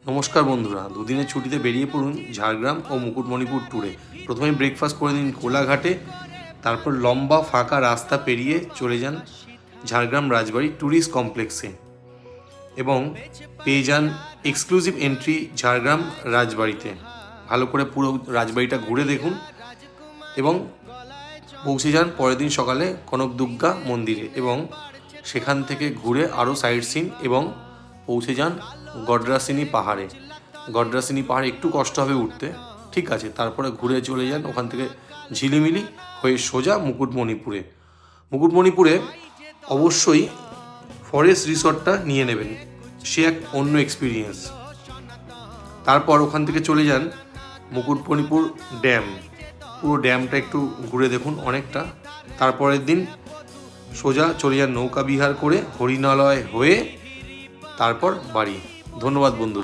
নমস্কার বন্ধুরা, দুদিনের ছুটিতে বেরিয়ে পড়ুন ঝাড়গ্রাম ও মুকুটমণিপুর ট্যুরে। প্রথমে ব্রেকফাস্ট করে নিন কোলাঘাটে, তারপর লম্বা ফাঁকা রাস্তা পেরিয়ে চলে যান ঝাড়গ্রাম রাজবাড়ি ট্যুরিস্ট কমপ্লেক্সে এবং পেয়ে যান এক্সক্লুসিভ এন্ট্রি ঝাড়গ্রাম রাজবাড়িতে। ভালো করে পুরো রাজবাড়িটা ঘুরে দেখুন এবং পৌঁছে যান পরের দিন সকালে কনকদুর্গা মন্দিরে এবং সেখান থেকে ঘুরে আরও সাইট সিন এবং পৌঁছে যান গড্রাসিনী পাহাড়ে। গড্রাসিনী পাহাড়ে একটু কষ্ট হবে উঠতে, ঠিক আছে। তারপরে ঘুরে চলে যান ওখান থেকে ঝিলিমিলি হয়ে সোজা মুকুটমণিপুরে। মুকুটমণিপুরে অবশ্যই ফরেস্ট রিসর্টটা নিয়ে নেবেন, সে এক অন্য এক্সপিরিয়েন্স। তারপর ওখান থেকে চলে যান মুকুটমণিপুর ড্যাম, পুরো ড্যামটা একটু ঘুরে দেখুন অনেকটা। তারপরের দিন সোজা চলে যান নৌকা বিহার করে হরিণালয় হয়ে তারপর বাড়ি। ধন্যবাদ বন্ধু।